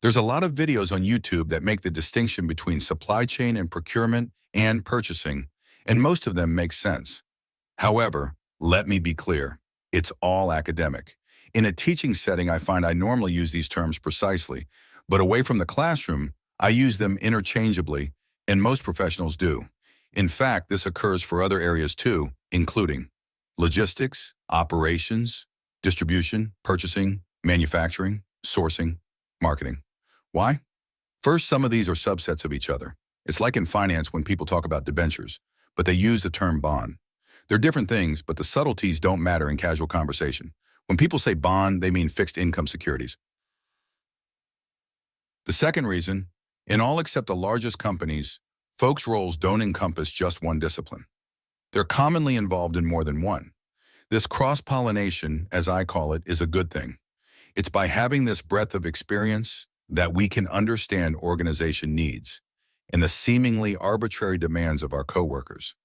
There's a lot of videos on YouTube that make the distinction between supply chain and procurement and purchasing, and most of them make sense. However, let me be clear, it's all academic. In a teaching setting, I find I normally use these terms precisely, but away from the classroom, I use them interchangeably, and most professionals do. In fact, this occurs for other areas too, including logistics, operations, distribution, purchasing, manufacturing, sourcing, marketing. Why? First, some of these are subsets of each other. It's like in finance when people talk about debentures, but they use the term bond. They're different things, but the subtleties don't matter in casual conversation. When people say bond, they mean fixed income securities. The second reason, in all except the largest companies, folks' roles don't encompass just one discipline. They're commonly involved in more than one. This cross-pollination, as I call it, is a good thing. It's by having this breadth of experience that we can understand organization needs and the seemingly arbitrary demands of our coworkers.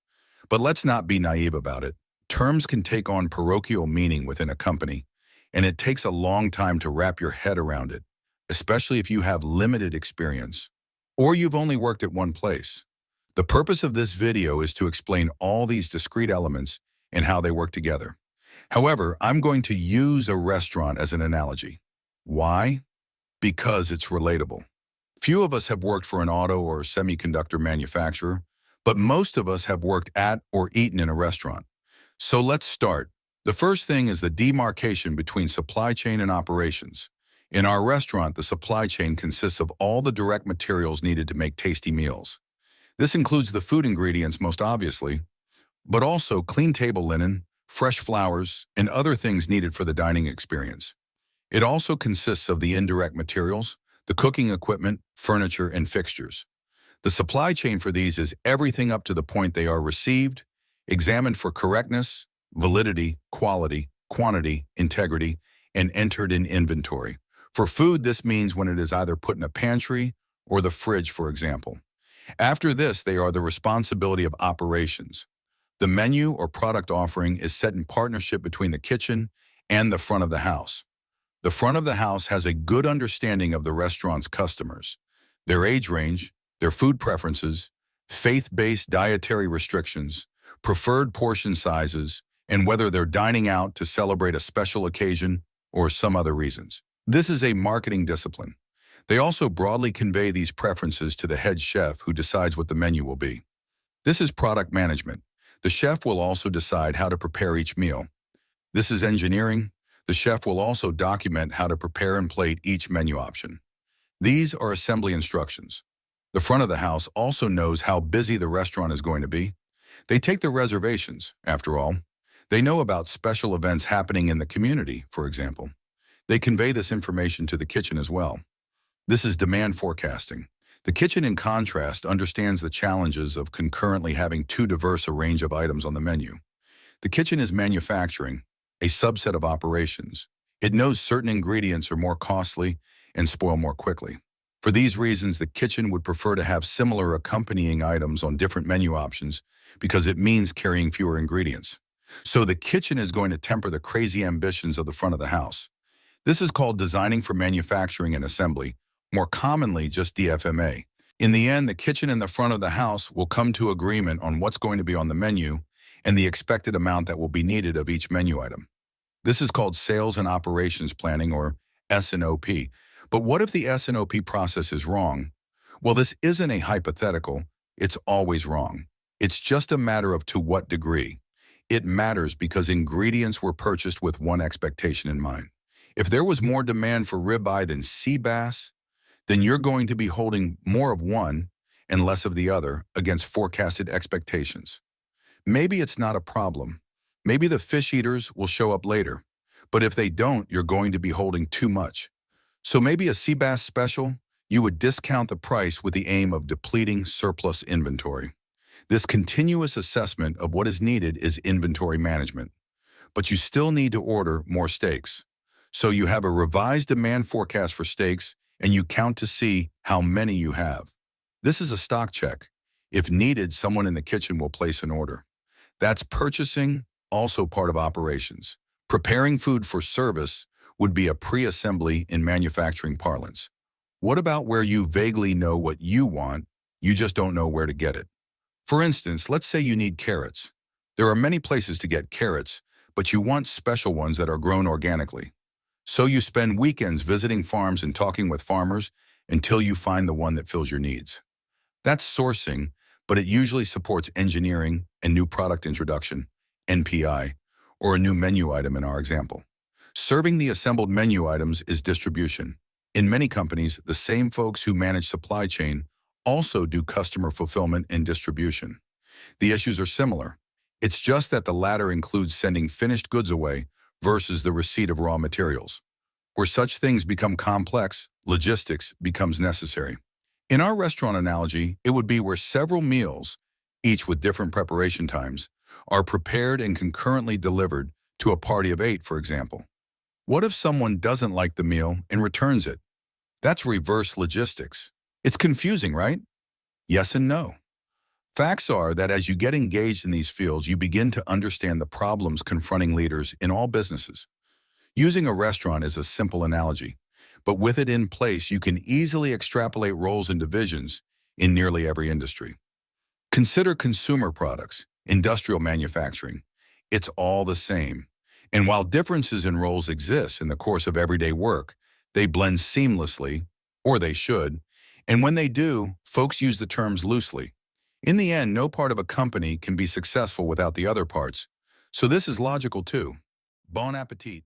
But let's not be naive about it. Terms can take on parochial meaning within a company, and it takes a long time to wrap your head around it, especially if you have limited experience or you've only worked at one place. The purpose of this video is to explain all these discrete elements and how they work together. However, I'm going to use a restaurant as an analogy. Why? Because it's relatable. Few of us have worked for an auto or semiconductor manufacturer, but most of us have worked at or eaten in a restaurant. So let's start. The first thing is the demarcation between supply chain and operations. In our restaurant, the supply chain consists of all the direct materials needed to make tasty meals. This includes the food ingredients most obviously, but also clean table linen, fresh flowers, and other things needed for the dining experience. It also consists of the indirect materials, the cooking equipment, furniture, and fixtures. The supply chain for these is everything up to the point they are received, examined for correctness, validity, quality, quantity, integrity, and entered in inventory. For food, this means when it is either put in a pantry or the fridge, for example. After this, they are the responsibility of operations. The menu or product offering is set in partnership between the kitchen and the front of the house. The front of the house has a good understanding of the restaurant's customers, their age range, their food preferences, faith-based dietary restrictions, preferred portion sizes, and whether they're dining out to celebrate a special occasion or some other reasons. This is a marketing discipline. They also broadly convey these preferences to the head chef who decides what the menu will be. This is product management. The chef will also decide how to prepare each meal. This is engineering. The chef will also document how to prepare and plate each menu option. These are assembly instructions. The front of the house also knows how busy the restaurant is going to be. They take the reservations, after all. They know about special events happening in the community, for example. They convey this information to the kitchen as well. This is demand forecasting. The kitchen, in contrast, understands the challenges of concurrently having too diverse a range of items on the menu. The kitchen is manufacturing, a subset of operations. It knows certain ingredients are more costly and spoil more quickly. For these reasons, the kitchen would prefer to have similar accompanying items on different menu options because it means carrying fewer ingredients. So the kitchen is going to temper the crazy ambitions of the front of the house. This is called designing for manufacturing and assembly, more commonly just DFMA. In the end, the kitchen and the front of the house will come to agreement on what's going to be on the menu and the expected amount that will be needed of each menu item. This is called sales and operations planning, or S&OP. But what if the S&OP process is wrong? Well, this isn't a hypothetical. It's always wrong. It's just a matter of to what degree. It matters because ingredients were purchased with one expectation in mind. If there was more demand for ribeye than sea bass, then you're going to be holding more of one and less of the other against forecasted expectations. Maybe it's not a problem. Maybe the fish eaters will show up later. But if they don't, you're going to be holding too much. So maybe a sea bass special, you would discount the price with the aim of depleting surplus inventory. This continuous assessment of what is needed is inventory management. But you still need to order more steaks. So you have a revised demand forecast for steaks and you count to see how many you have. This is a stock check. If needed, someone in the kitchen will place an order. That's purchasing, also part of operations. Preparing food for service would be a pre-assembly in manufacturing parlance. What about where you vaguely know what you want, you just don't know where to get it? For instance, let's say you need carrots. There are many places to get carrots, but you want special ones that are grown organically. So you spend weekends visiting farms and talking with farmers until you find the one that fills your needs. That's sourcing, but it usually supports engineering and new product introduction, NPI, or a new menu item in our example. Serving the assembled menu items is distribution. In many companies, the same folks who manage supply chain also do customer fulfillment and distribution. The issues are similar. It's just that the latter includes sending finished goods away versus the receipt of raw materials. Where such things become complex, logistics becomes necessary. In our restaurant analogy, it would be where several meals, each with different preparation times, are prepared and concurrently delivered to a party of 8, for example. What if someone doesn't like the meal and returns it? That's reverse logistics. It's confusing, right? Yes and no. Facts are that as you get engaged in these fields, you begin to understand the problems confronting leaders in all businesses. Using a restaurant is a simple analogy, but with it in place, you can easily extrapolate roles and divisions in nearly every industry. Consider consumer products, industrial manufacturing. It's all the same. And while differences in roles exist in the course of everyday work, they blend seamlessly, or they should, and when they do, folks use the terms loosely. In the end, no part of a company can be successful without the other parts, so this is logical too. Bon appetit.